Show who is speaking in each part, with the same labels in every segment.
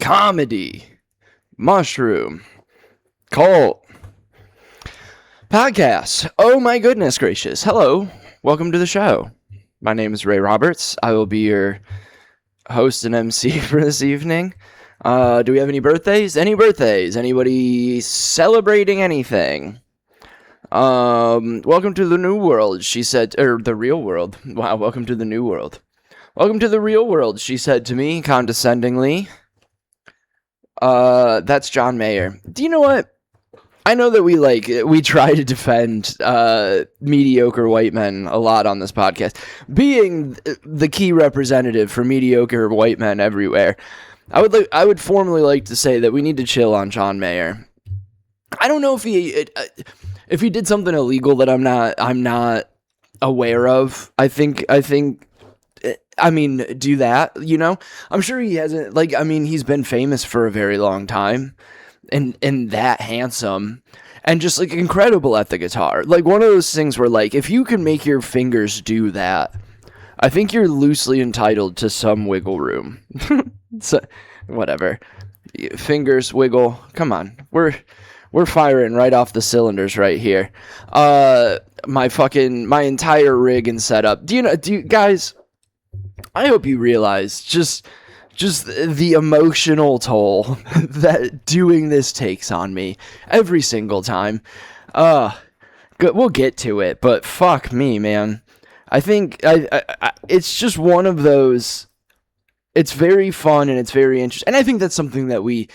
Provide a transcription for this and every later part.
Speaker 1: comedy, mushroom, cult, podcast. Oh my goodness gracious. Hello. Welcome to the show. My name is Ray Roberts. I will be your host and MC for this evening. Do we have any birthdays? Any birthdays? Anybody celebrating anything? Welcome to the new world, she said, or the real world. Wow, welcome to the new world. Welcome to the real world, she said to me condescendingly. That's John Mayer. Do you know what? I know that we try to defend mediocre white men a lot on this podcast. Being the key representative for mediocre white men everywhere, I would formally like to say that we need to chill on John Mayer. I don't know if he did something illegal that I'm not aware of. I mean, do that, you know? I'm sure he hasn't, he's been famous for a very long time and that handsome and just, incredible at the guitar. One of those things where, if you can make your fingers do that, I think you're loosely entitled to some wiggle room. So, whatever. Fingers, wiggle. Come on. We're firing right off the cylinders right here. My entire rig and setup. Do you guys, I hope you realize just the emotional toll that doing this takes on me every single time. We'll get to it, but fuck me, man. I think it's just one of those. It's very fun and it's very interesting, and I think that's something that we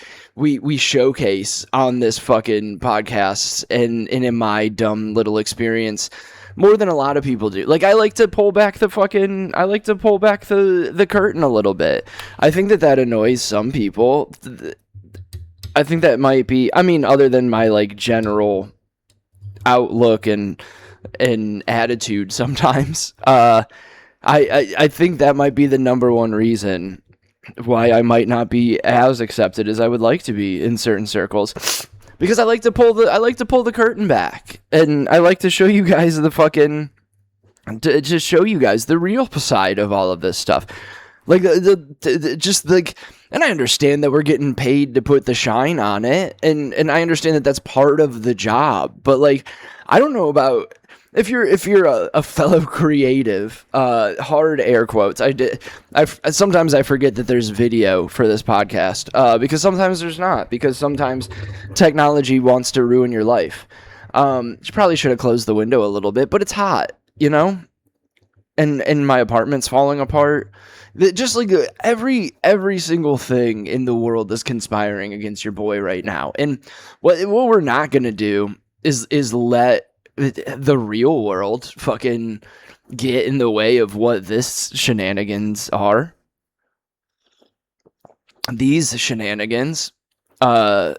Speaker 1: showcase on this fucking podcast and in my dumb little experience more than a lot of people do. I like to pull back the curtain a little bit. I think that annoys some people. I think that might be, other than my general outlook and attitude sometimes, I think that might be the number one reason why I might not be as accepted as I would like to be in certain circles. Because I like to pull the curtain back, and I like to show you guys to show you guys the real side of all of this stuff. And I understand that we're getting paid to put the shine on it, and I understand that that's part of the job. But I don't know about if you're a fellow creative, hard air quotes. Sometimes I forget that there's video for this podcast, because sometimes there's not, because sometimes technology wants to ruin your life. You probably should have closed the window a little bit, but it's hot, you know, and my apartment's falling apart. Just every single thing in the world is conspiring against your boy right now. And what we're not gonna do is let the real world fucking get in the way of what this shenanigans are. These shenanigans, I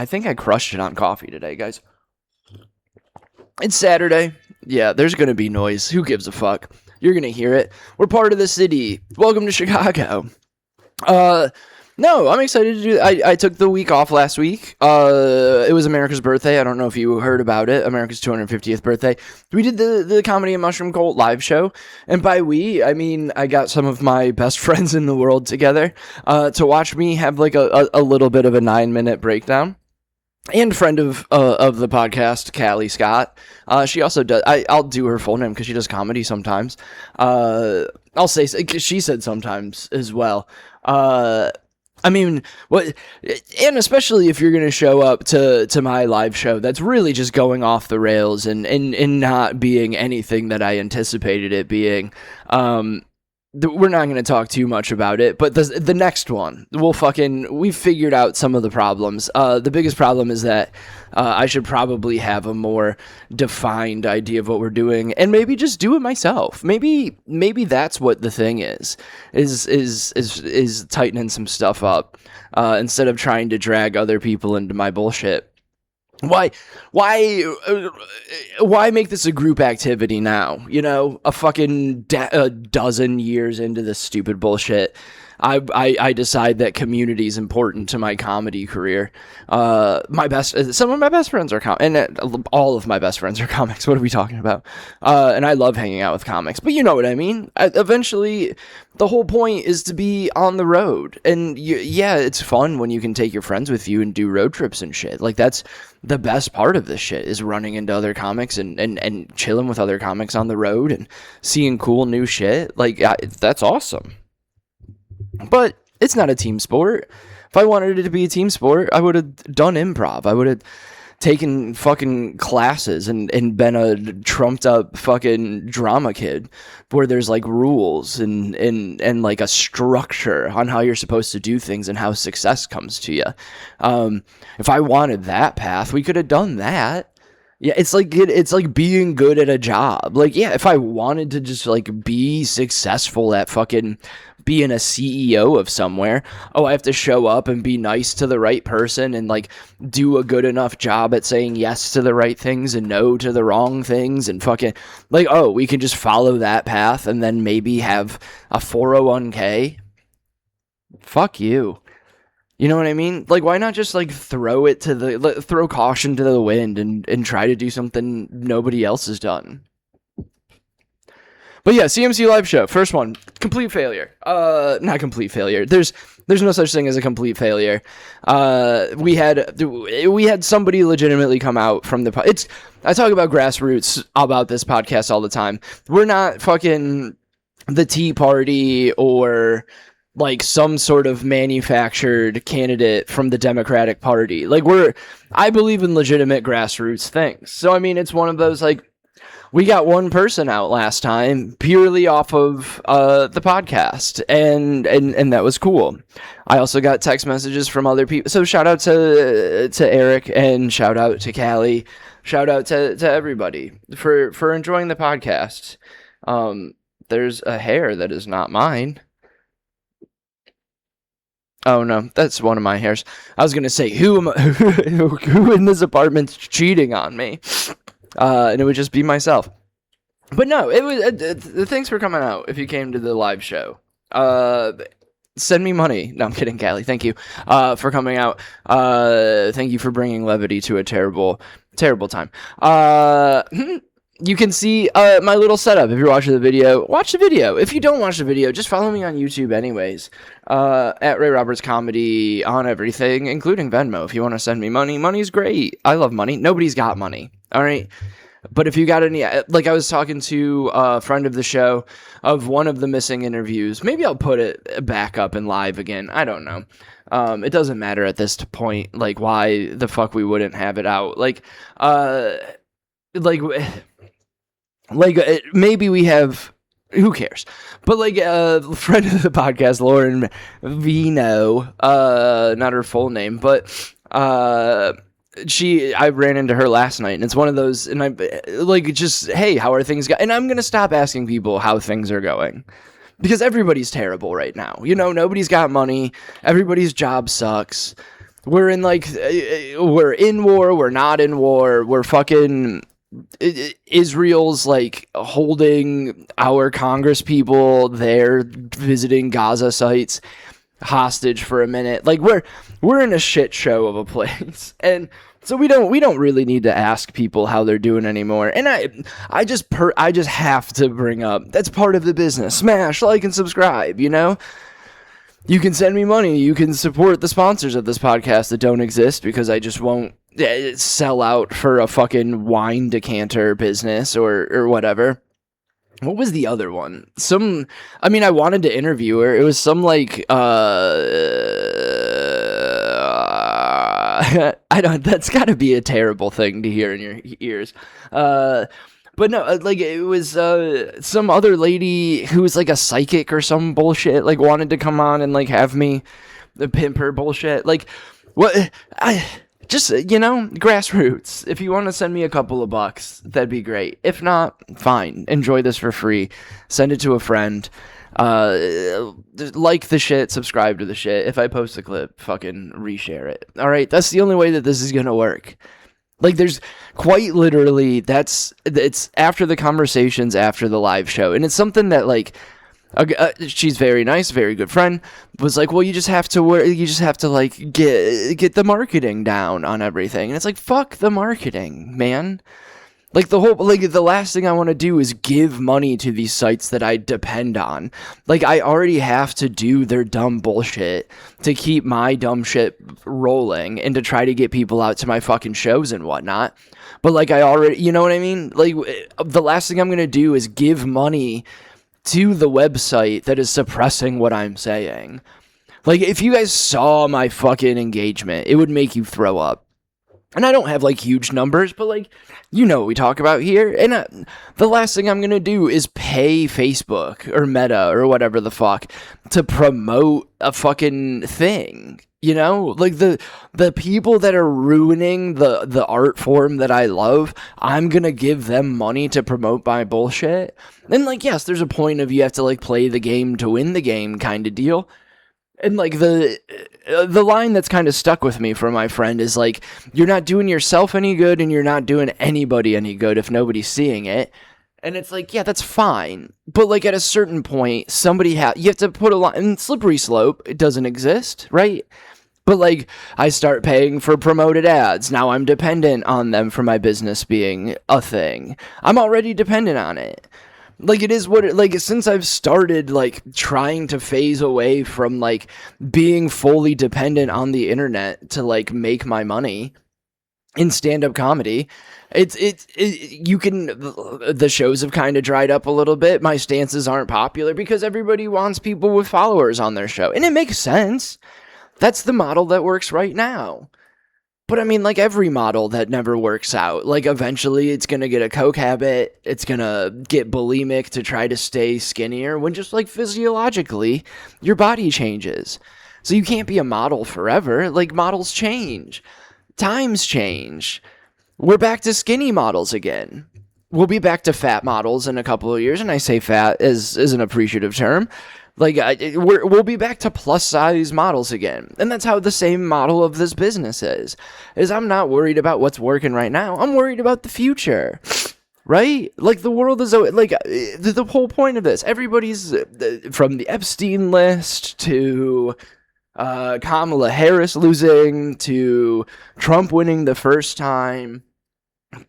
Speaker 1: think I crushed it on coffee today, guys. It's Saturday. Yeah, there's gonna be noise. Who gives a fuck? You're gonna hear it. We're part of the city. Welcome to Chicago. No, I'm excited to do that. I took the week off last week. It was America's birthday. I don't know if you heard about it. America's 250th birthday. We did the Comedy and Mushroom Cult live show. And by we, I mean I got some of my best friends in the world together to watch me have a little bit of a 9-minute breakdown. And friend of the podcast, Callie Scott. She also does. I'll do her full name because she does comedy sometimes. I'll say she said sometimes as well. And especially if you're going to show up to my live show, that's really just going off the rails and not being anything that I anticipated it being. We're not going to talk too much about it, but the next one, we've figured out some of the problems. The biggest problem is that I should probably have a more defined idea of what we're doing, and maybe just do it myself. Maybe that's what the thing is tightening some stuff up instead of trying to drag other people into my bullshit. Why make this a group activity now? You know, a fucking a dozen years into this stupid bullshit. I decide that community is important to my comedy career. Some of my best friends are all of my best friends are comics. What are we talking about? And I love hanging out with comics, but you know what I mean. Eventually, the whole point is to be on the road, and yeah, it's fun when you can take your friends with you and do road trips and shit. Like, that's the best part of this shit, is running into other comics and chilling with other comics on the road and seeing cool new shit. Like, that's awesome. But it's not a team sport. If I wanted it to be a team sport, I would have done improv. I would have taken fucking classes and been a trumped up fucking drama kid where there's like rules and like a structure on how you're supposed to do things and how success comes to you. If I wanted that path, we could have done that. Yeah, it's like being good at a job. Like, yeah, if I wanted to just like be successful at fucking being a CEO of somewhere, I have to show up and be nice to the right person and like do a good enough job at saying yes to the right things and no to the wrong things and fucking like, we can just follow that path and then maybe have a 401k. Fuck you. You know what I mean? Like, why not just like throw caution to the wind and try to do something nobody else has done? But yeah, CMC live show, first one, complete failure. Not complete failure. There's no such thing as a complete failure. We had somebody legitimately come out from the. I talk about grassroots about this podcast all the time. We're not fucking the Tea Party or like some sort of manufactured candidate from the Democratic Party. Like, I believe in legitimate grassroots things. So I mean, it's one of those like. We got one person out last time purely off of the podcast, and that was cool. I also got text messages from other people. So shout out to Eric and shout out to Callie. Shout out to everybody for enjoying the podcast. There's a hair that is not mine. Oh no, that's one of my hairs. I was gonna say who in this apartment's cheating on me. And it would just be myself. But no, it was thanks for coming out. If you came to the live show, send me money. No, I'm kidding, Callie. Thank you for coming out. Thank you for bringing levity to a terrible time. You can see my little setup. If you're watching the video, watch the video. If you don't watch the video, just follow me on YouTube anyways. At Ray Roberts Comedy on everything, including Venmo. If you want to send me money, money's great. I love money. Nobody's got money. All right. But if you got any, like I was talking to a friend of the show of one of the missing interviews. Maybe I'll put it back up and live again. I don't know. It doesn't matter at this point, like why the fuck we wouldn't have it out. Maybe we have, who cares? But like a friend of the podcast, Lauren Vino, not her full name, but I ran into her last night, and it's one of those, and I like just, hey, how are things going? And I'm gonna stop asking people how things are going, because everybody's terrible right now. You know, nobody's got money. Everybody's job sucks. We're in war. We're not in war. We're fucking. Israel's like holding our Congress people there visiting Gaza sites hostage for a minute. Like we're in a shit show of a place, and so we don't really need to ask people how they're doing anymore. And I just have to bring up, that's part of the business. Smash like and subscribe. You know, you can send me money. You can support the sponsors of this podcast that don't exist, because I just won't sell out for a fucking wine decanter business or whatever. What was the other one? I wanted to interview her. It was some like that's got to be a terrible thing to hear in your ears. But no, like it was some other lady who was like a psychic or some bullshit, like wanted to come on and like have me pimp her bullshit. Like what just, you know, grassroots. If you want to send me a couple of bucks, that'd be great. If not, fine. Enjoy this for free. Send it to a friend. Like the shit, subscribe to the shit. If I post a clip, fucking reshare it. All right, that's the only way that this is gonna work. Like, there's quite literally, it's after the conversations after the live show, and it's something that like She's very nice, very good friend, was like, well, you just have to like get the marketing down on everything. And it's like, fuck the marketing, man. Like the last thing I want to do is give money to these sites that I depend on. Like, I already have to do their dumb bullshit to keep my dumb shit rolling and to try to get people out to my fucking shows and whatnot. But like, I already, you know what I mean? Like, the last thing I'm going to do is give money to the website that is suppressing what I'm saying. Like, if you guys saw my fucking engagement, it would make you throw up. And I don't have, like, huge numbers, but, like, you know what we talk about here. And the last thing I'm going to do is pay Facebook or Meta or whatever the fuck to promote a fucking thing. You know? Like, the people that are ruining the art form that I love, I'm going to give them money to promote my bullshit. And, like, yes, there's a point of you have to, like, play the game to win the game kind of deal. And, like, the line that's kind of stuck with me from my friend is, like, you're not doing yourself any good and you're not doing anybody any good if nobody's seeing it. And it's like, yeah, that's fine. But, like, at a certain point, you have to put a line. And slippery slope, it doesn't exist, right? But, like, I start paying for promoted ads. Now I'm dependent on them for my business being a thing. I'm already dependent on it. Like, it is what it, like, since I've started, like, trying to phase away from, like, being fully dependent on the internet to, like, make my money in stand-up comedy, the shows have kind of dried up a little bit. My stances aren't popular because everybody wants people with followers on their show. And it makes sense. That's the model that works right now. But I mean, like, every model that never works out, like, eventually it's going to get a coke habit, it's going to get bulimic to try to stay skinnier, when just, like, physiologically, your body changes. So you can't be a model forever. Like, models change. Times change. We're back to skinny models again. We'll be back to fat models in a couple of years, and I say fat as an appreciative term. Like, we'll be back to plus-size models again. And that's how the same model of this business is I'm not worried about what's working right now. I'm worried about the future, right? Like, the world is, like, the whole point of this. Everybody's, from the Epstein list to Kamala Harris losing to Trump winning the first time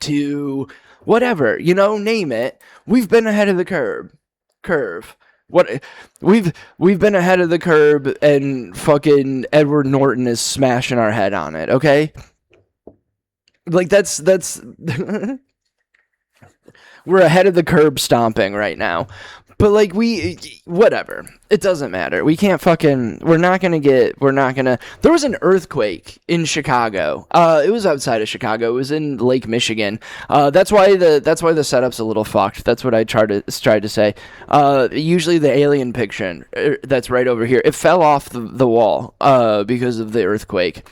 Speaker 1: to whatever, you know, name it. We've been ahead of the curve. What we've been ahead of the curve, and fucking Edward Norton is smashing our head on it, okay? Like, that's we're ahead of the curb stomping right now. But, like, whatever. It doesn't matter. We're not gonna, there was an earthquake in Chicago. It was outside of Chicago. It was in Lake Michigan. That's why the setup's a little fucked. That's what I tried to say. Usually the alien picture, that's right over here, it fell off the wall, because of the earthquake.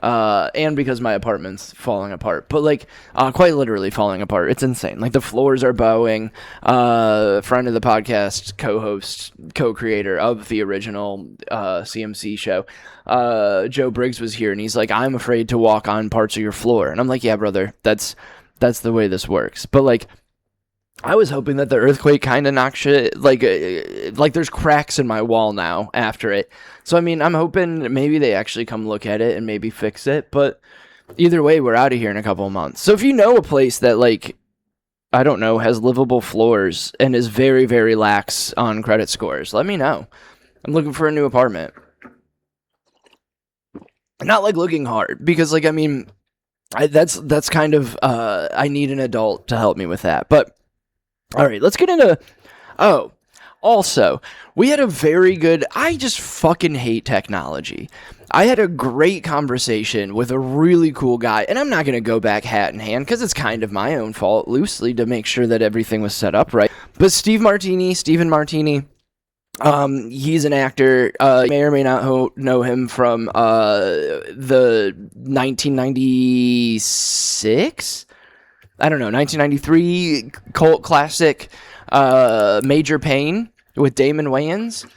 Speaker 1: And because my apartment's falling apart, but, like, quite literally falling apart. It's insane. Like, the floors are bowing. Friend of the podcast, co-host, co-creator of the original CMC show, Joe Briggs, was here, and he's like, I'm afraid to walk on parts of your floor. And I'm like, yeah, brother, that's the way this works. But, like, I was hoping that the earthquake kind of knocked shit, like there's cracks in my wall now after it. So, I mean, I'm hoping maybe they actually come look at it and maybe fix it. But either way, we're out of here in a couple of months. So if you know a place that, like, I don't know, has livable floors and is very, very lax on credit scores, let me know. I'm looking for a new apartment. Not, like, looking hard, because, like, I mean, that's kind of, I need an adult to help me with that. But all right, let's get into... Oh, also, we had a very good... I just fucking hate technology. I had a great conversation with a really cool guy, and I'm not going to go back hat in hand, because it's kind of my own fault, loosely, to make sure that everything was set up right. But Stephen Martini, he's an actor. You may or may not know him from the 1996... I don't know, 1993 cult classic, Major Payne with Damon Wayans,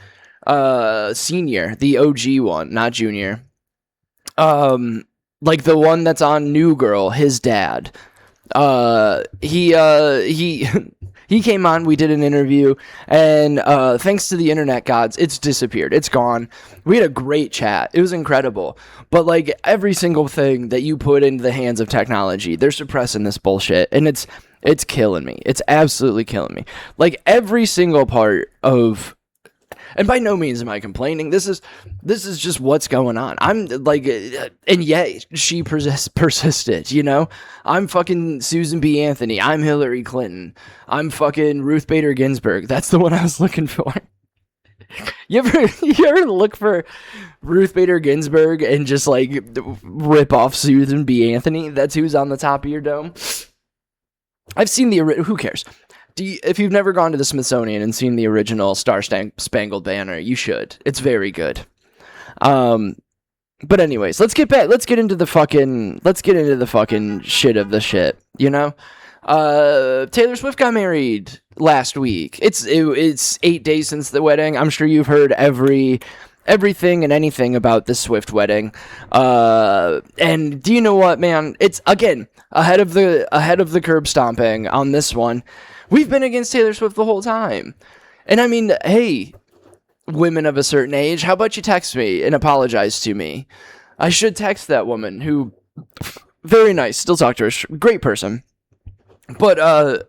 Speaker 1: senior, the OG one, not junior. Like the one that's on New Girl, his dad. He He came on, we did an interview, and thanks to the internet gods, it's disappeared. It's gone. We had a great chat. It was incredible. But like every single thing that you put into the hands of technology, they're suppressing this bullshit, and it's killing me. It's absolutely killing me. Like every single part of, and by no means am I complaining. This is just what's going on. I'm like, and yet she persisted, you know? I'm fucking Susan B. Anthony. I'm Hillary Clinton. I'm fucking Ruth Bader Ginsburg. That's the one I was looking for. You ever look for Ruth Bader Ginsburg and just like rip off Susan B. Anthony? That's who's on the top of your dome. I've seen who cares? If you've never gone to the Smithsonian and seen the original Star Spangled Banner, you should. It's very good. But anyways, let's get into the fucking shit of the shit, you know? Taylor Swift got married last week. It's 8 days since the wedding. I'm sure you've heard everything and anything about the Swift wedding. And do you know what, man? It's again ahead of the curb stomping on this one. We've been against Taylor Swift the whole time. And I mean, hey, women of a certain age, how about you text me and apologize to me? I should text that woman who, very nice, still talk to her, great person. But,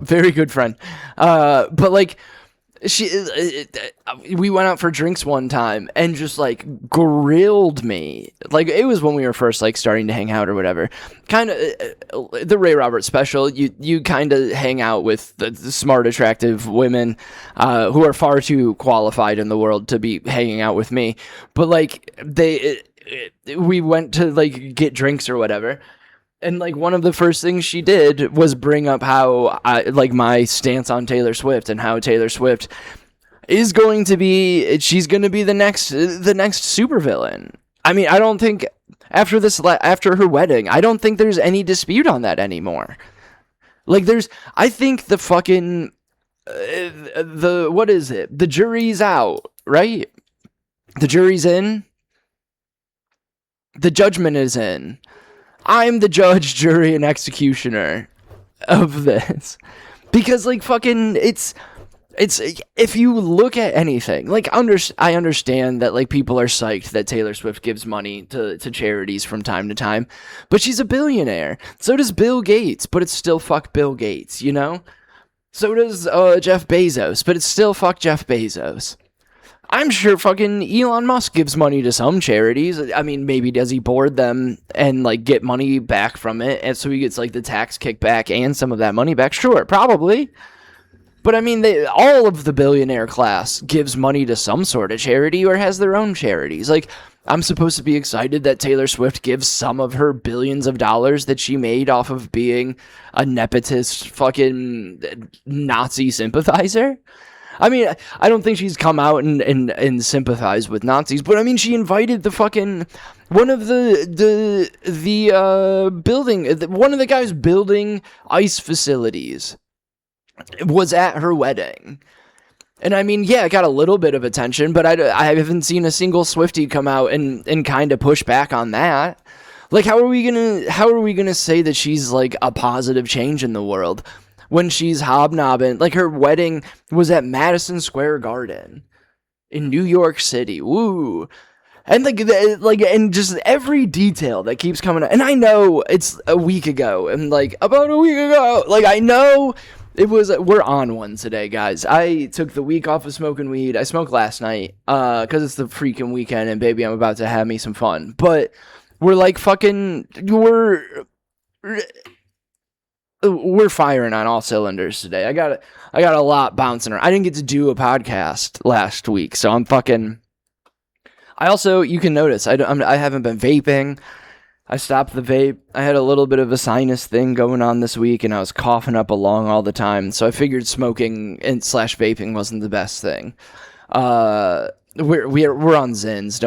Speaker 1: very good friend. But like, we went out for drinks one time and just like grilled me. Like it was when we were first like starting to hang out or whatever. Kind of the Ray Roberts special. You kind of hang out with the smart, attractive women who are far too qualified in the world to be hanging out with me. But like we went to like get drinks or whatever. And like one of the first things she did was bring up how my stance on Taylor Swift and how Taylor Swift is going to be, she's going to be the next supervillain. I mean, I don't think after her wedding, I don't think there's any dispute on that anymore. Like I think the fucking what is it? The jury's out, right? The jury's in. The judgment is in. I'm the judge, jury, and executioner of this. Because, like, fucking, it's, if you look at anything, like, I understand that, like, people are psyched that Taylor Swift gives money to charities from time to time, but she's a billionaire. So does Bill Gates, but it's still fuck Bill Gates, you know? So does Jeff Bezos, but it's still fuck Jeff Bezos. I'm sure fucking Elon Musk gives money to some charities. I mean, maybe does he board them and like get money back from it, and so he gets like the tax kickback and some of that money back? Sure, probably. But I mean, all of the billionaire class gives money to some sort of charity or has their own charities. Like, I'm supposed to be excited that Taylor Swift gives some of her billions of dollars that she made off of being a nepotist fucking Nazi sympathizer. I mean, I don't think she's come out and sympathized with Nazis, but I mean, she invited the fucking one of the building, one of the guys building ICE facilities was at her wedding. And I mean, yeah, it got a little bit of attention, but I haven't seen a single Swiftie come out and kind of push back on that. Like, how are we gonna say that she's like a positive change in the world when she's hobnobbing? Like, her wedding was at Madison Square Garden in New York City. Woo. And and just every detail that keeps coming out. And I know it's a week ago, and like about a week ago, like I know it was. We're on one today, guys. I took the week off of smoking weed. I smoked last night because it's the freaking weekend, and baby, I'm about to have me some fun. But we're like fucking we're firing on all cylinders today. I got a lot bouncing around. I didn't get to do a podcast last week, so I'm fucking. I also, you can notice, I haven't been vaping. I stopped the vape. I had a little bit of a sinus thing going on this week, and I was coughing up a lung all the time. So I figured smoking and / vaping wasn't the best thing. We're on Zins.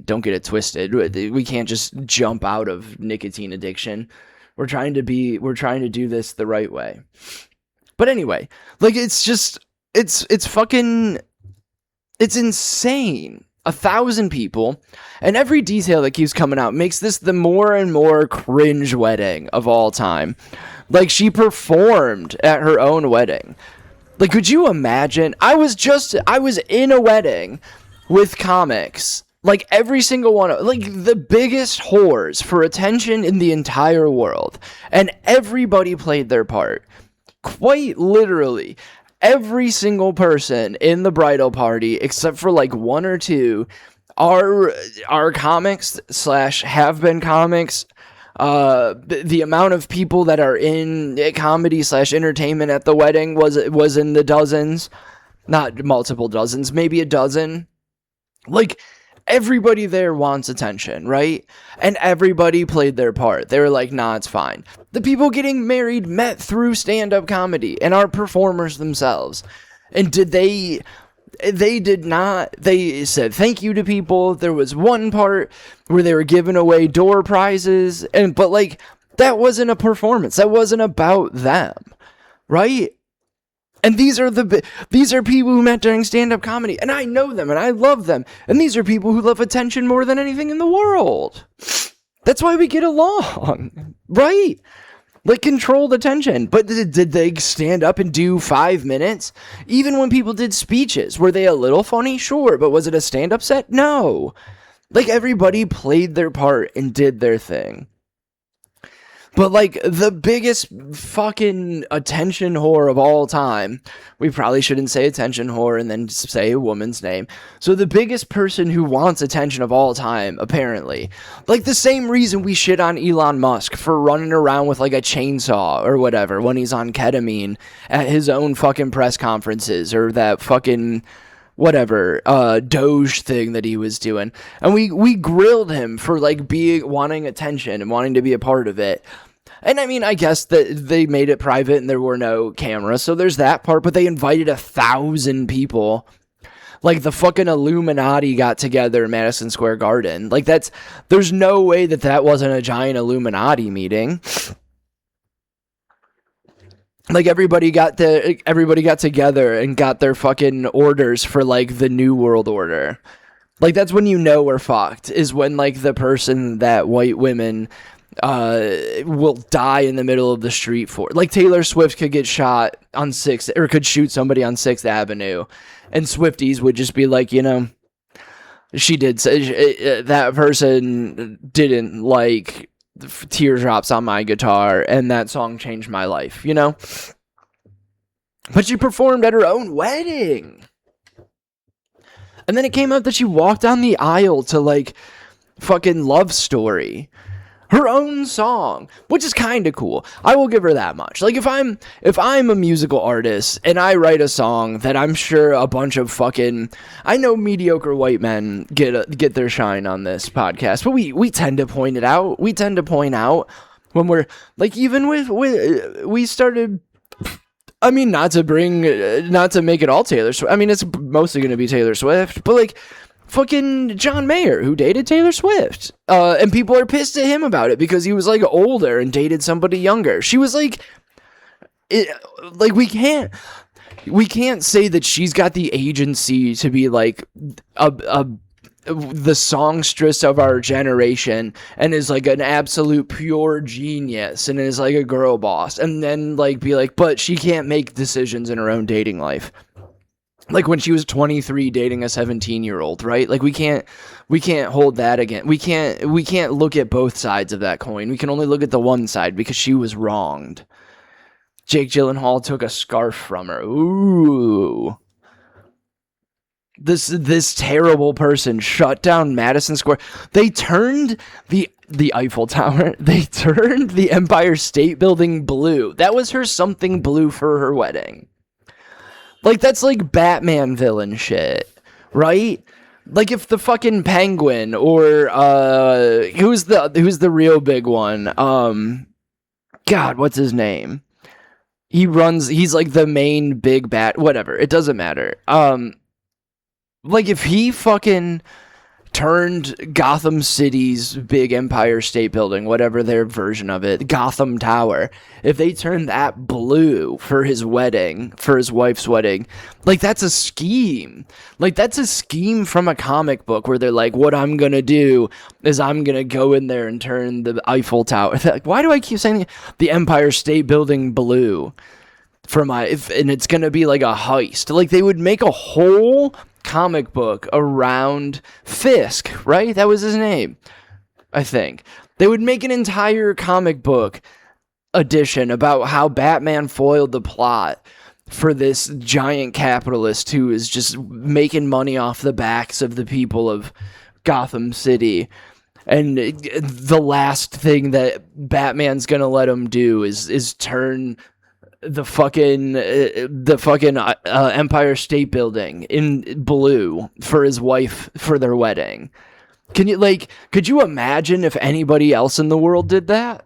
Speaker 1: Don't get it twisted. We can't just jump out of nicotine addiction. We're trying to do this the right way. But anyway, like it's fucking, it's insane. 1,000 people, and every detail that keeps coming out makes this the more and more cringe wedding of all time. Like, she performed at her own wedding. Like, could you imagine? I was in a wedding with comics. Like, every single one, like, the biggest whores for attention in the entire world. And everybody played their part. Quite literally. Every single person in the bridal party, except for, like, one or two, are comics / have been comics. The amount of people that are in comedy / entertainment at the wedding was in the dozens. Not multiple dozens, maybe a dozen. Like, everybody there wants attention, right? And everybody played their part. They were like, nah, it's fine. The people getting married met through stand-up comedy and are performers themselves. And they did not. They said thank you to people. There was one part where they were giving away door prizes, but like, that wasn't a performance. That wasn't about them, right? And these are people who met during stand-up comedy, and I know them, and I love them. And these are people who love attention more than anything in the world. That's why we get along, right? Like, controlled attention. But did they stand up and do 5 minutes? Even when people did speeches, were they a little funny? Sure. But was it a stand-up set? No. Like, everybody played their part and did their thing. But, like, the biggest fucking attention whore of all time, we probably shouldn't say attention whore and then say a woman's name. So the biggest person who wants attention of all time, apparently. Like, the same reason we shit on Elon Musk for running around with, like, a chainsaw or whatever when he's on ketamine at his own fucking press conferences, or that fucking whatever, Doge thing that he was doing. And we grilled him for, like, wanting attention and wanting to be a part of it. And I mean, I guess that they made it private and there were no cameras, so there's that part, but they invited 1,000 people. Like, the fucking Illuminati got together in Madison Square Garden. Like, there's no way that wasn't a giant Illuminati meeting. Like, everybody got together and got their fucking orders for, like, the New World Order. Like, that's when you know we're fucked, is when, like, the person that white women will die in the middle of the street for. Like, Taylor Swift could get shot on 6th, or could shoot somebody on 6th Avenue, and Swifties would just be like, you know, she did say, that person didn't like Teardrops on My Guitar, and that song changed my life, you know? But she performed at her own wedding. And then it came out that she walked down the aisle to, like, fucking Love Story, her own song, which is kind of cool. I will give her that much. Like, if I'm a musical artist and I write a song that I'm sure a bunch of fucking, I know mediocre white men get their shine on this podcast, but we tend to point it out. We tend to point out when we're, like, even with we started, I mean, not to make it all Taylor Swift. I mean, it's mostly going to be Taylor Swift, but, like, fucking John Mayer, who dated Taylor Swift. And people are pissed at him about it because he was, like, older and dated somebody younger. She was like, we can't say that she's got the agency to be, like, the songstress of our generation and is, like, an absolute pure genius and is, like, a girl boss, and then, like, be like, but she can't make decisions in her own dating life. Like, when she was 23 dating a 17-year-old, right? Like, we can't hold that again. We can't look at both sides of that coin. We can only look at the one side because she was wronged. Jake Gyllenhaal took a scarf from her. Ooh. This terrible person shut down Madison Square. They turned the Eiffel Tower. They turned the Empire State Building blue. That was her something blue for her wedding. Like, that's like Batman villain shit, right? Like, if the fucking Penguin or who's the real big one? God, what's his name? He's like the main big bat, whatever. It doesn't matter. Like, if he fucking turned Gotham City's big Empire State Building, whatever their version of it, Gotham Tower, if they turned that blue for his wedding, for his wife's wedding, like, that's a scheme. Like, that's a scheme from a comic book where they're like, what I'm gonna do is I'm gonna go in there and turn the Eiffel Tower. Like, why do I keep saying the Empire State Building blue? And it's gonna be like a heist. Like, they would make a whole comic book around Fisk, right? That was his name, I think. They would make an entire comic book edition about how Batman foiled the plot for this giant capitalist who is just making money off the backs of the people of Gotham City. And the last thing that Batman's gonna let him do is turn the fucking Empire State Building in blue for his wife for their wedding. Could you imagine if anybody else in the world did that?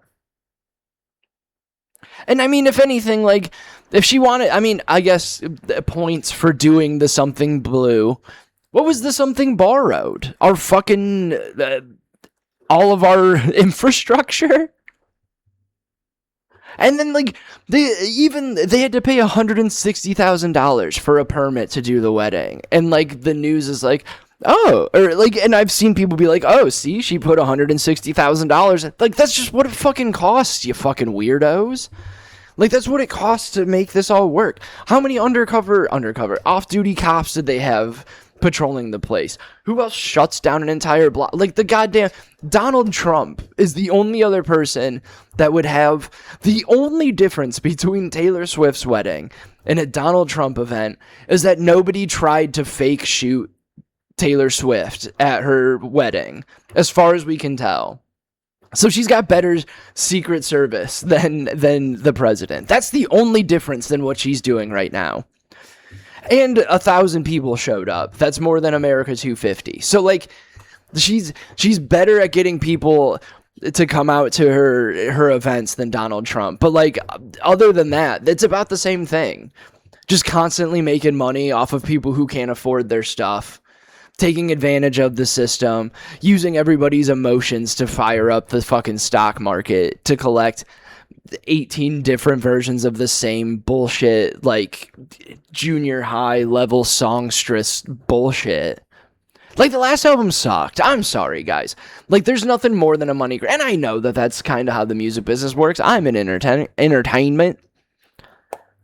Speaker 1: And I mean, if anything, like, if she wanted, I mean, I guess points for doing the something blue. What was the something borrowed? Our fucking all of our infrastructure? And then, like, they had to pay $160,000 for a permit to do the wedding. And, like, the news is like, oh, or, like, and I've seen people be like, oh, see, she put $160,000. Like, that's just what it fucking costs, you fucking weirdos. Like, that's what it costs to make this all work. How many undercover, off-duty cops did they have patrolling the place? Who else shuts down an entire block? Like, the goddamn Donald Trump is the only other person that would have the only difference between Taylor Swift's wedding and a Donald Trump event is that nobody tried to fake shoot Taylor Swift at her wedding, as far as we can tell. So she's got better Secret Service than the president. That's the only difference than what she's doing right now. And 1,000 people showed up. That's more than America 250. So, like, she's better at getting people to come out to her events than Donald Trump. But, like, other than that, it's about the same thing. Just constantly making money off of people who can't afford their stuff, taking advantage of the system, using everybody's emotions to fire up the fucking stock market to collect 18 different versions of the same bullshit, like junior high level songstress bullshit. Like, the last album sucked. I'm sorry, guys. Like, there's nothing more than a money grab. And I know that that's kind of how the music business works. I'm in entertainment.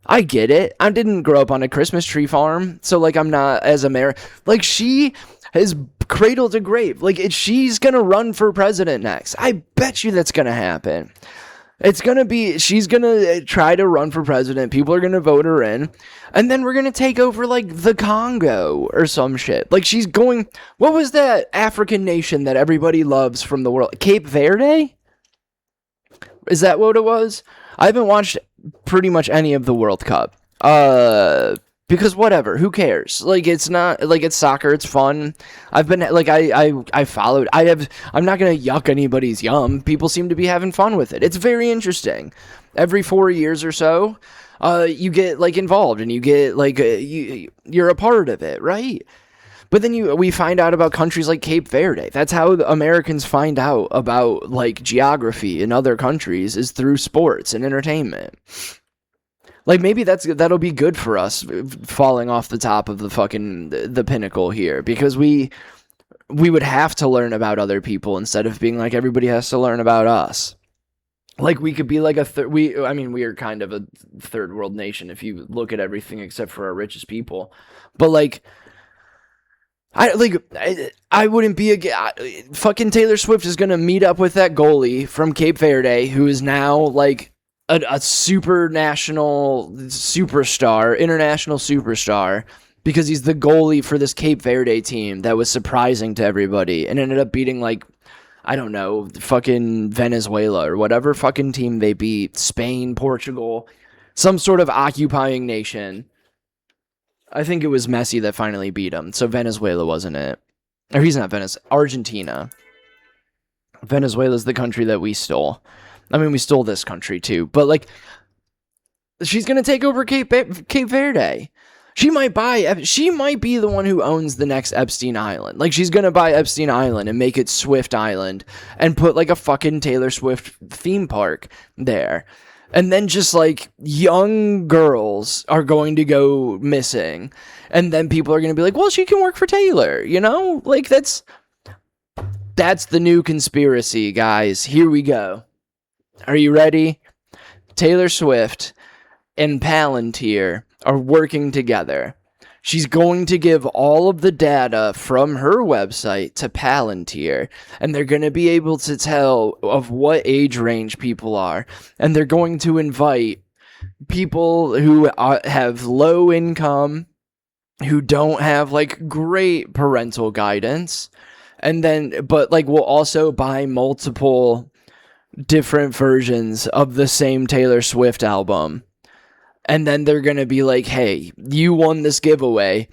Speaker 1: I get it. I didn't grow up on a Christmas tree farm, so, like, I'm not as American. Like, she is cradle to grave. Like, she's gonna run for president next. I bet you that's gonna happen. She's gonna try to run for president. People are gonna vote her in. And then we're gonna take over, like, the Congo or some shit. Like, she's going, what was that African nation that everybody loves from the world? Cape Verde? Is that what it was? I haven't watched pretty much any of the World Cup. Because whatever, who cares? Like, it's not, like, it's soccer, it's fun. I've been, like, I followed, I'm not gonna yuck anybody's yum. People seem to be having fun with it. It's very interesting. Every 4 years or so, you get, like, involved, and you get, like, you're a part of it, right? But then we find out about countries like Cape Verde. That's how Americans find out about, like, geography in other countries, is through sports and entertainment. Like, maybe that'll be good for us, falling off the top of the pinnacle here, because we would have to learn about other people instead of being like, everybody has to learn about us. Like, we could be like we are kind of a third world nation if you look at everything except for our richest people. But, like, I wouldn't be fucking Taylor Swift is gonna meet up with that goalie from Cape Verde who is now, like, a international superstar, because he's the goalie for this Cape Verde team that was surprising to everybody and ended up beating, like, I don't know, fucking Venezuela or whatever fucking team they beat, Spain, Portugal, some sort of occupying nation. I think it was Messi that finally beat him, so Venezuela wasn't it. Or he's not Venezuela, Argentina. Venezuela's the country that we stole. I mean, we stole this country too, but, like, she's gonna take over Cape Verde. She might be the one who owns the next Epstein Island. Like, she's gonna buy Epstein Island and make it Swift Island and put like a fucking Taylor Swift theme park there. And then just like young girls are going to go missing. And then people are going to be like, well, she can work for Taylor, you know? Like, that's the new conspiracy, guys. Here we go. Are you ready? Taylor Swift and Palantir are working together. She's going to give all of the data from her website to Palantir, and they're going to be able to tell of what age range people are, and they're going to invite people who have low income, who don't have like great parental guidance, and then but like will also buy multiple different versions of the same Taylor Swift album. And then they're going to be like, hey, you won this giveaway.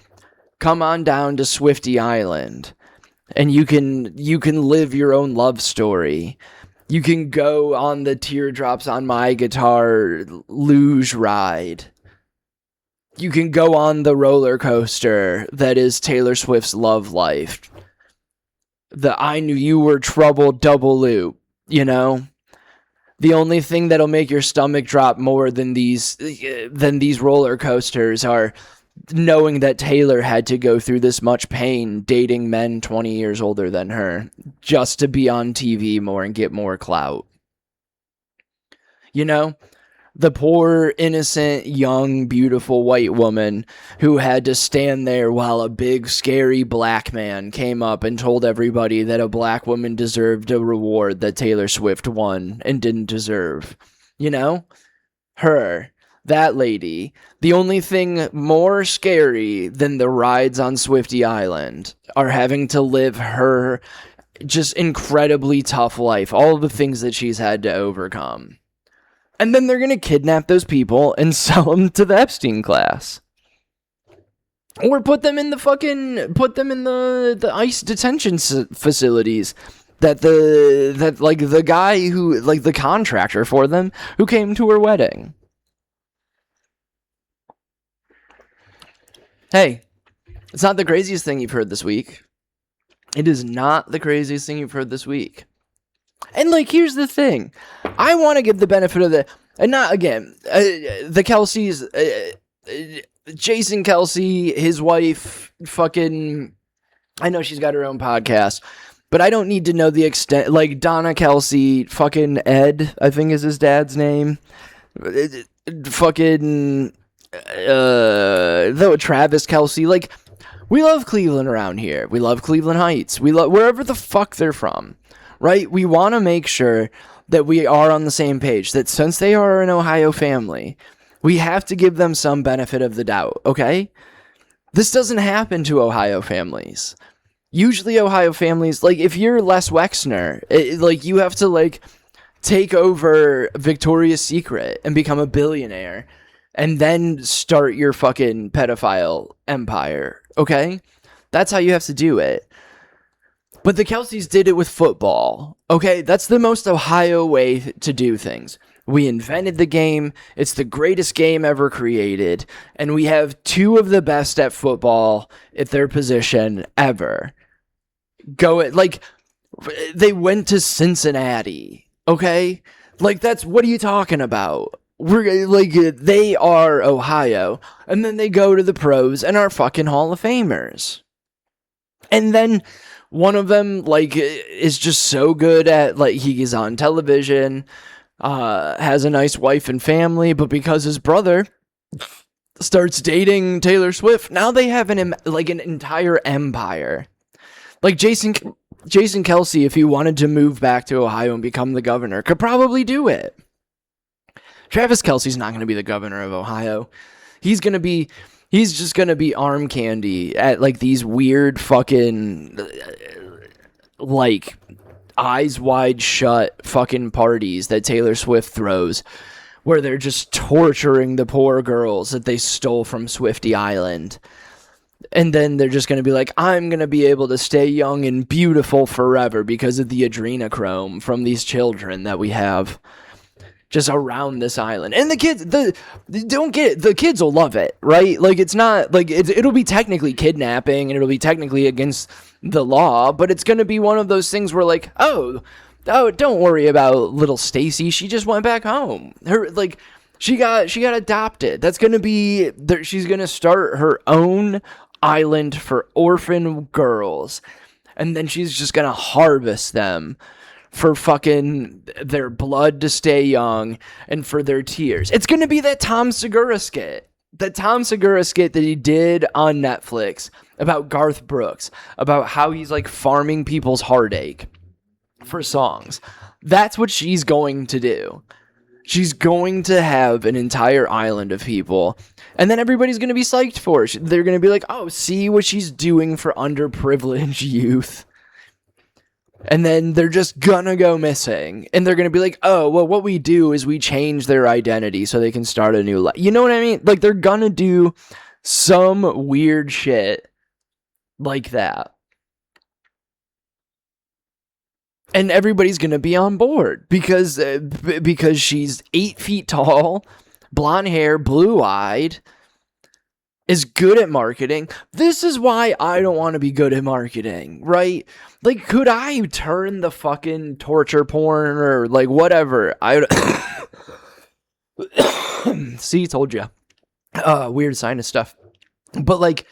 Speaker 1: Come on down to Swifty Island. And you can live your own love story. You can go on the Teardrops on My Guitar luge ride. You can go on the roller coaster that is Taylor Swift's love life. The I Knew You Were Trouble double loop, you know? The only thing that'll make your stomach drop more than these roller coasters are knowing that Taylor had to go through this much pain dating men 20 years older than her just to be on TV more and get more clout. You know? The poor, innocent, young, beautiful white woman who had to stand there while a big, scary black man came up and told everybody that a black woman deserved a reward that Taylor Swift won and didn't deserve. You know? Her. That lady. The only thing more scary than the rides on Swifty Island are having to live her just incredibly tough life. All the things that she's had to overcome. And then they're going to kidnap those people and sell them to the Epstein class. Or put them in the ICE detention facilities that the guy who, like the contractor for them, who came to her wedding. Hey, it's not the craziest thing you've heard this week. It is not the craziest thing you've heard this week. And, like, here's the thing. I want to give the benefit of the... And not, again, the Kelce's... Jason Kelce, his wife, fucking... I know she's got her own podcast, but I don't need to know the extent... Like, Donna Kelce, fucking Ed, I think is his dad's name. Fucking... though Travis Kelce, like... We love Cleveland around here. We love Cleveland Heights. We love... Wherever the fuck they're from. Right? We want to make sure that we are on the same page, that since they are an Ohio family, we have to give them some benefit of the doubt, okay? This doesn't happen to Ohio families. Usually Ohio families, like, if you're Les Wexner, like, you have to, like, take over Victoria's Secret and become a billionaire and then start your fucking pedophile empire, okay? That's how you have to do it. But the Kelces did it with football, okay? That's the most Ohio way to do things. We invented the game. It's the greatest game ever created. And we have two of the best at football at their position ever. They went to Cincinnati, okay? Like, what are you talking about? They are Ohio. And then they go to the pros and are fucking Hall of Famers. And then... one of them, like, is just so good at, like, he is on television, has a nice wife and family, but because his brother starts dating Taylor Swift, now they have an entire empire. Like, Jason Kelce, if he wanted to move back to Ohio and become the governor, could probably do it. Travis Kelce's not going to be the governor of Ohio. He's just going to be arm candy at, like, these weird fucking, like, eyes wide shut fucking parties that Taylor Swift throws, where they're just torturing the poor girls that they stole from Swifty Island. And then they're just going to be like, I'm going to be able to stay young and beautiful forever because of the adrenochrome from these children that we have. just around this island. And the kids, don't get it, the kids will love it, right? Like, it's not, like, it'll be technically kidnapping, and it'll be technically against the law, but it's going to be one of those things where, like, oh, don't worry about little Stacy, she just went back home. Her, like, she got adopted. That's going to be, she's going to start her own island for orphan girls, and then she's just going to harvest them for fucking their blood to stay young and for their tears. It's going to be that Tom Segura skit. That Tom Segura skit that he did on Netflix about Garth Brooks, about how he's like farming people's heartache for songs. That's what she's going to do. She's going to have an entire island of people, and then everybody's going to be psyched for her. They're going to be like, oh, see what she's doing for underprivileged youth. And then they're just gonna go missing. And they're gonna be like, oh, well, what we do is we change their identity so they can start a new life. You know what I mean? Like, they're gonna do some weird shit like that. And everybody's gonna be on board because she's 8 feet tall, blonde hair, blue-eyed, is good at marketing. This is why I don't want to be good at marketing, right? Like, could I turn the fucking torture porn or like whatever? See, told you. Weird sinus stuff. But like,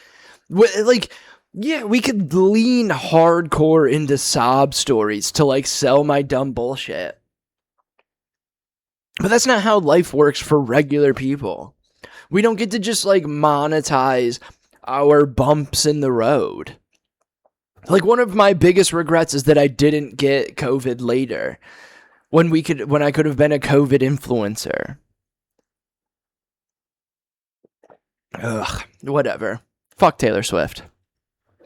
Speaker 1: yeah, we could lean hardcore into sob stories to like sell my dumb bullshit. But that's not how life works for regular people. We don't get to just like monetize our bumps in the road. Like, one of my biggest regrets is that I didn't get COVID later, when I could have been a COVID influencer. Ugh, whatever. Fuck Taylor Swift.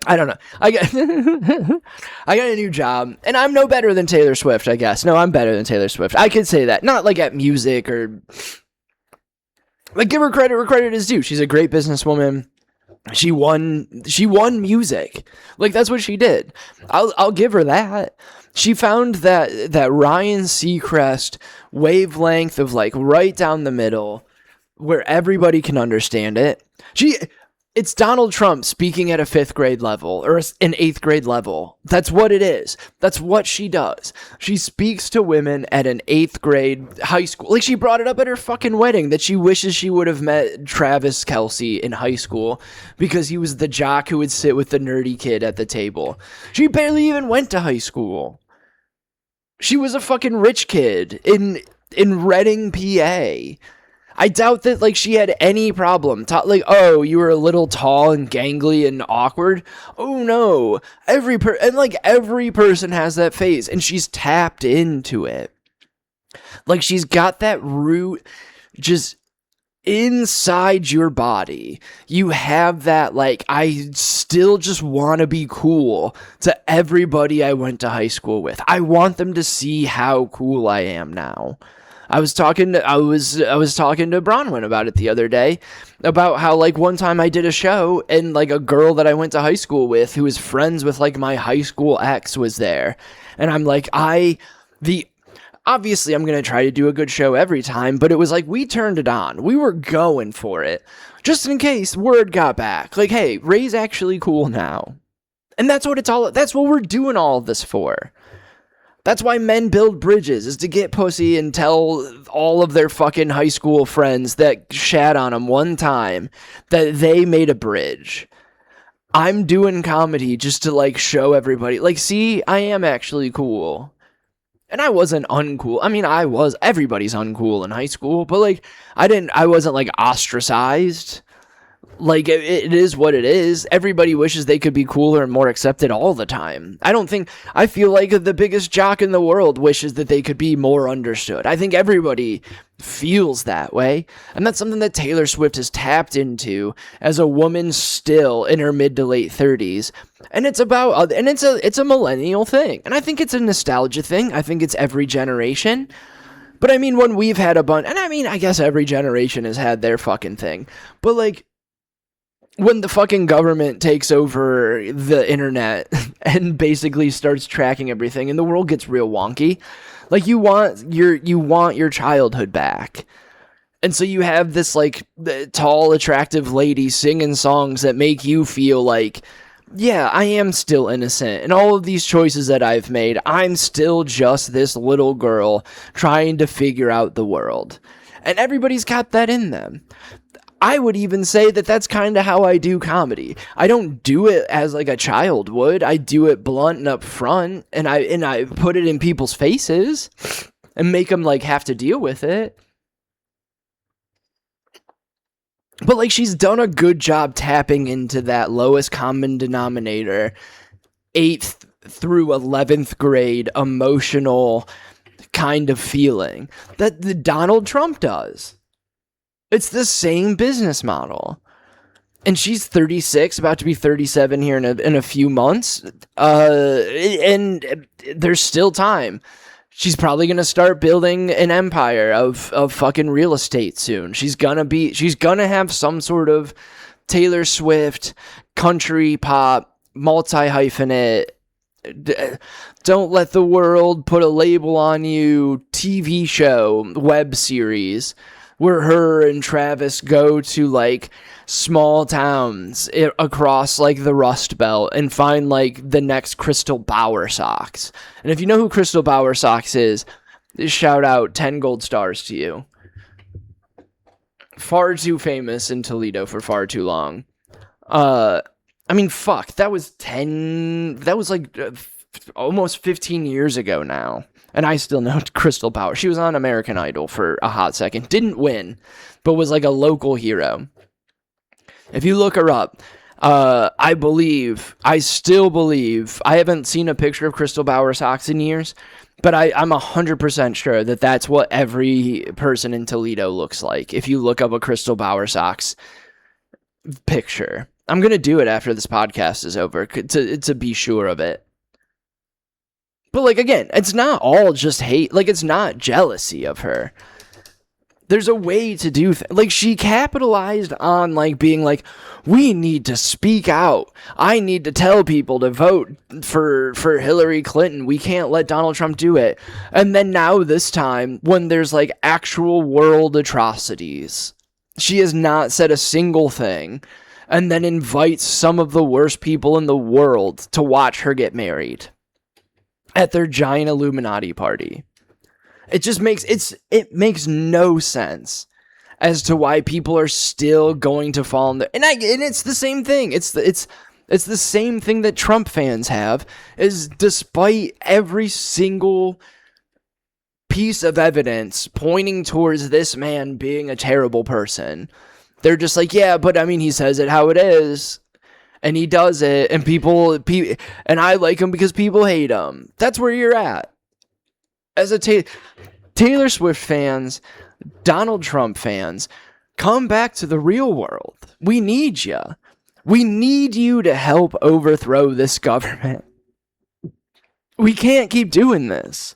Speaker 1: I don't know. I got a new job, and I'm no better than Taylor Swift, I guess. No, I'm better than Taylor Swift. I could say that. Not like at music or like, give her credit where credit is due. She's a great businesswoman. She won music. Like, that's what she did. I'll give her that. She found that Ryan Seacrest wavelength of like right down the middle where everybody can understand it. It's Donald Trump speaking at a 5th grade level or an 8th grade level. That's what it is. That's what she does. She speaks to women at an 8th grade high school. Like, she brought it up at her fucking wedding that she wishes she would have met Travis Kelce in high school because he was the jock who would sit with the nerdy kid at the table. She barely even went to high school. She was a fucking rich kid in Reading, PA. I doubt that, like, she had any problem. Like, oh, you were a little tall and gangly and awkward. Oh, no. Every person has that phase, and she's tapped into it. Like, she's got that root just inside your body. You have that, like, I still just want to be cool to everybody I went to high school with. I want them to see how cool I am now. I was talking to Bronwyn about it the other day, about how, like, one time I did a show and, like, a girl that I went to high school with who was friends with, like, my high school ex was there. And I'm like, obviously I'm going to try to do a good show every time, but it was like, we turned it on. We were going for it. Just in case word got back. Like, hey, Ray's actually cool now. And that's what we're doing all of this for. That's why men build bridges, is to get pussy and tell all of their fucking high school friends that shat on them one time that they made a bridge. I'm doing comedy just to, like, show everybody, like, see, I am actually cool. And I wasn't uncool. I mean, everybody's uncool in high school, but, like, I wasn't, like, ostracized. Like, it is what it is. Everybody wishes they could be cooler and more accepted all the time. I feel like the biggest jock in the world wishes that they could be more understood. I think everybody feels that way. And that's something that Taylor Swift has tapped into as a woman still in her mid to late 30s. And it's a millennial thing. And I think it's a nostalgia thing. I think it's every generation. But I mean, when we've had a bunch, and I mean, I guess every generation has had their fucking thing. But, like, when the fucking government takes over the internet and basically starts tracking everything and the world gets real wonky. Like you want your childhood back. And so you have this like tall, attractive lady singing songs that make you feel like, yeah, I am still innocent. And all of these choices that I've made, I'm still just this little girl trying to figure out the world. And everybody's got that in them. I would even say that that's kind of how I do comedy. I don't do it as like a child would. I do it blunt and up front, and I put it in people's faces and make them like have to deal with it. But like she's done a good job tapping into that lowest common denominator, 8th through 11th grade emotional kind of feeling that the Donald Trump does. It's the same business model. And she's 36, about to be 37 here in a few months. And there's still time. She's probably going to start building an empire of fucking real estate soon. She's going to have some sort of Taylor Swift, country pop, multi-hyphenate, don't let the world put a label on you TV show, web series, where her and Travis go to like small towns across like the Rust Belt and find like the next Crystal Bowersox. And if you know who Crystal Bowersox is, shout out 10 gold stars to you. Far too famous in Toledo for far too long. I mean, fuck, that was like almost 15 years ago now. And I still know Crystal Power. She was on American Idol for a hot second. Didn't win, but was like a local hero. If you look her up, I still believe, I haven't seen a picture of Crystal Bowersox in years, but I'm 100% sure that that's what every person in Toledo looks like. If you look up a Crystal Bowersox picture. I'm going to do it after this podcast is over to be sure of it. But like, again, it's not all just hate. Like, it's not jealousy of her. There's a way to do like she capitalized on like being like, we need to speak out. I need to tell people to vote for Hillary Clinton. We can't let Donald Trump do it. And then now this time when there's like actual world atrocities, she has not said a single thing and then invites some of the worst people in the world to watch her get married at their giant Illuminati party. It just it makes no sense as to why people are still going to fall in there. And it's the same thing. It's the same thing that Trump fans have, is despite every single piece of evidence pointing towards this man being a terrible person, they're just like, yeah, but I mean, he says it how it is. And he does it, and people, and I like him because people hate him. That's where you're at. As a Taylor Swift fans, Donald Trump fans, come back to the real world. We need you. We need you to help overthrow this government. We can't keep doing this.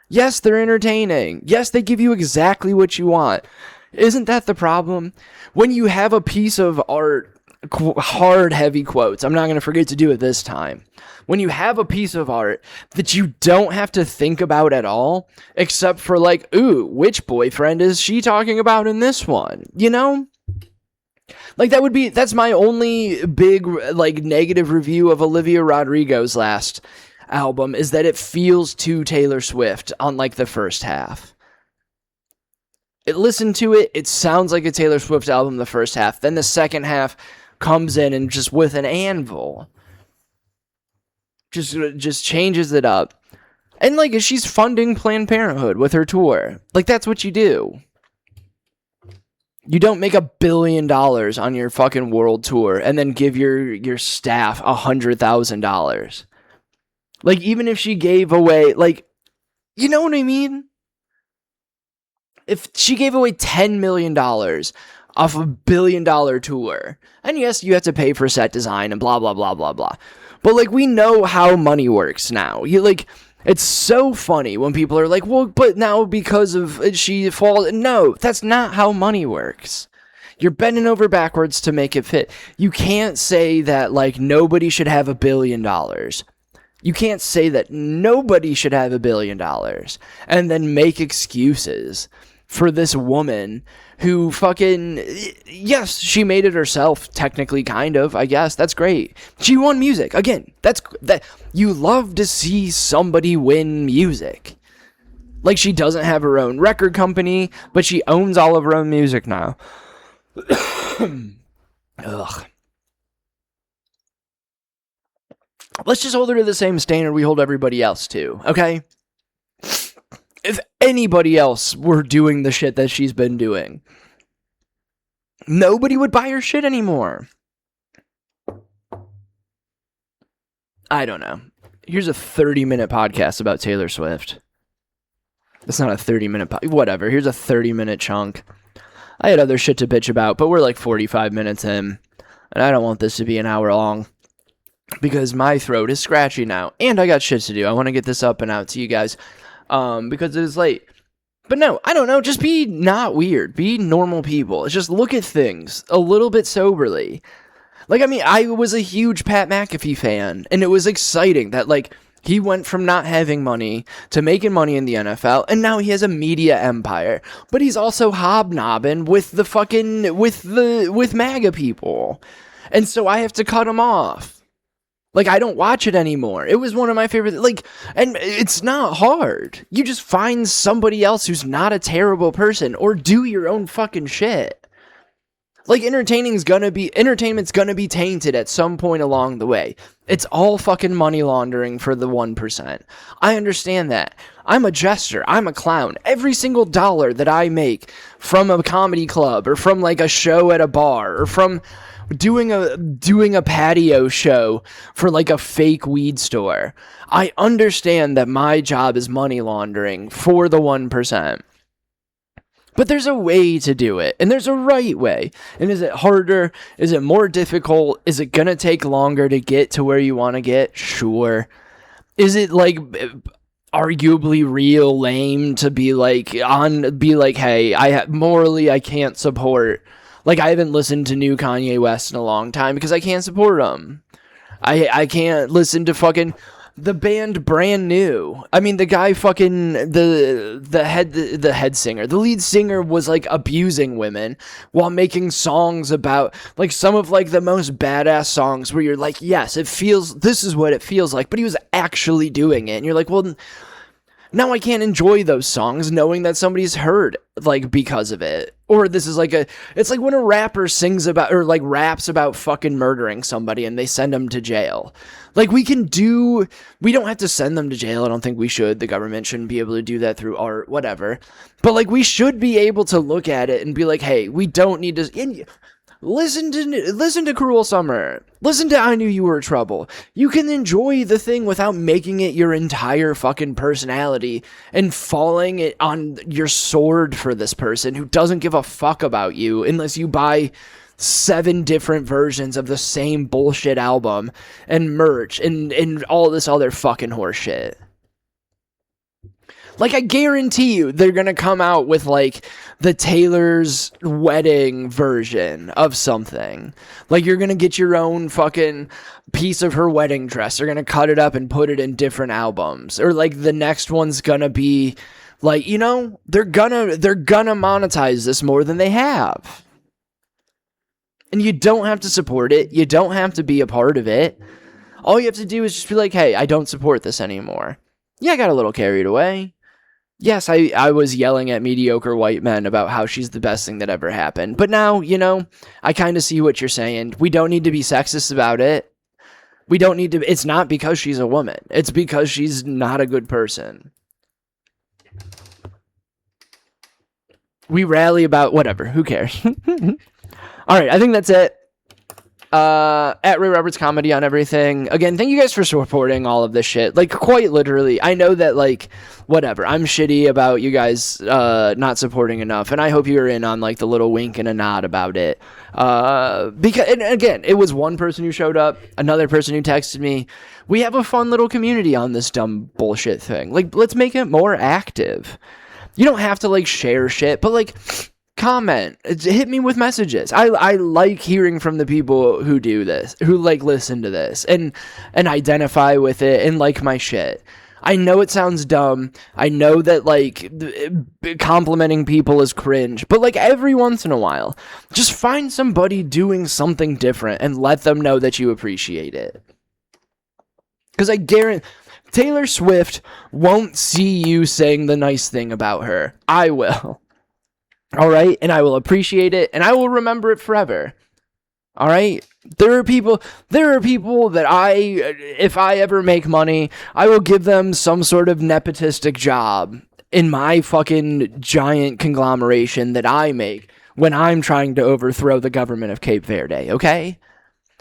Speaker 1: Yes, they're entertaining. Yes, they give you exactly what you want. Isn't that the problem? When you have a piece of art, hard, heavy quotes, I'm not going to forget to do it this time. When you have a piece of art that you don't have to think about at all, except for like, ooh, which boyfriend is she talking about in this one? You know? Like that's my only big like negative review of Olivia Rodrigo's last album, is that it feels too Taylor Swift on like the first half. Listen to it, it sounds like a Taylor Swift album the first half. Then the second half comes in and just with an anvil just changes it up. And like, she's funding Planned Parenthood with her tour. Like, that's what you do. You don't make $1 billion on your fucking world tour and then give your staff $100,000. Like, even if she gave away, like, you know what I mean? If she gave away $10 million off a $1 billion tour, and yes, you have to pay for set design and blah, blah, blah, blah, blah. But like, we know how money works now. You like, it's so funny when people are like, well, but now because of she falls. No, that's not how money works. You're bending over backwards to make it fit. You can't say that, like, nobody should have $1 billion. You can't say that nobody should have $1 billion and then make excuses for this woman who fucking, yes, she made it herself, technically, kind of, I guess. That's great. She won music. Again, that you love to see somebody win music. Like, she doesn't have her own record company, but she owns all of her own music now. Ugh. Let's just hold her to the same standard we hold everybody else to, okay? If anybody else were doing the shit that she's been doing, nobody would buy her shit anymore. I don't know. Here's a 30-minute podcast about Taylor Swift. It's not a 30-minute whatever. Here's a 30-minute chunk. I had other shit to bitch about, but we're like 45 minutes in, and I don't want this to be an hour long because my throat is scratchy now, and I got shit to do. I want to get this up and out to you guys because it is late. But no, I don't know. Just be not weird. Be normal people. Just look at things a little bit soberly. Like, I mean, I was a huge Pat McAfee fan, and it was exciting that, like, he went from not having money to making money in the NFL, and now he has a media empire. But he's also hobnobbing with the fucking, with MAGA people. And so I have to cut him off. Like, I don't watch it anymore. It was one of my favorite, like, and it's not hard. You just find somebody else who's not a terrible person, or do your own fucking shit. Like, entertainment's gonna be tainted at some point along the way. It's all fucking money laundering for the 1%. I understand that. I'm a jester. I'm a clown. Every single dollar that I make from a comedy club, or from, like, a show at a bar, or from doing a patio show for, like, a fake weed store, I understand that my job is money laundering for the 1%. But there's a way to do it, and there's a right way. And is it harder? Is it more difficult? Is it gonna take longer to get to where you want to get? Sure. Is it, like, arguably real lame to be like, hey, morally I can't support, like, I haven't listened to new Kanye West in a long time because I can't support him. I can't listen to fucking the band Brand New. I mean, the guy fucking, the head singer, the lead singer was, like, abusing women while making songs about, like, some of, like, the most badass songs where you're like, yes, this is what it feels like, but he was actually doing it. And you're like, well, now I can't enjoy those songs knowing that somebody's hurt, like, because of it. Or this is like it's like when a rapper sings about, or, like, raps about fucking murdering somebody and they send them to jail. Like, we don't have to send them to jail. I don't think we should. The government shouldn't be able to do that through art, whatever. But, like, we should be able to look at it and be like, hey, we don't need to... Listen to Cruel Summer. Listen to I Knew You Were Trouble. You can enjoy the thing without making it your entire fucking personality and falling it on your sword for this person who doesn't give a fuck about you unless you buy 7 different versions of the same bullshit album and merch and all this other fucking horse shit. Like, I guarantee you they're gonna come out with, like, the Taylor's wedding version of something. Like, you're gonna get your own fucking piece of her wedding dress. They're gonna cut it up and put it in different albums. Or, like, the next one's gonna be, like, you know, they're gonna monetize this more than they have. And you don't have to support it. You don't have to be a part of it. All you have to do is just be like, hey, I don't support this anymore. Yeah, I got a little carried away. Yes, I was yelling at mediocre white men about how she's the best thing that ever happened. But now, you know, I kind of see what you're saying. We don't need to be sexist about it. We don't need to... It's not because she's a woman. It's because she's not a good person. We rally about... Whatever. Who cares? All right, I think that's it. At Ray Roberts Comedy on everything. Again, thank you guys for supporting all of this shit. Like, quite literally, I know that, like, whatever, I'm shitty about you guys not supporting enough, and I hope you're in on, like, the little wink and a nod about it. Because, and again, it was one person who showed up, another person who texted me. We have a fun little community on this dumb bullshit thing. Like, let's make it more active. You don't have to, like, share shit, but, like, comment, hit me with messages. I like hearing from the people who do this, who like listen to this and identify with it and like my shit. I know it sounds dumb. I know that like complimenting people is cringe, but like every once in a while, just find somebody doing something different and let them know that you appreciate it. Because I guarantee Taylor Swift won't see you saying the nice thing about her. I will. All right? And I will appreciate it, and I will remember it forever. All right? There are people that if I ever make money, I will give them some sort of nepotistic job in my fucking giant conglomeration that I make when I'm trying to overthrow the government of Cape Verde, okay?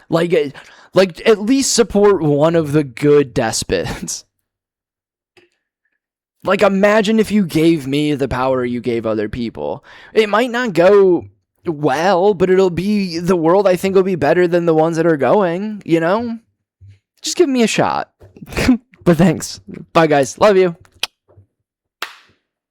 Speaker 1: Like at least support one of the good despots. Like, imagine if you gave me the power you gave other people. It might not go well, but the world I think will be better than the ones that are going, you know? Just give me a shot. But thanks. Bye, guys. Love you.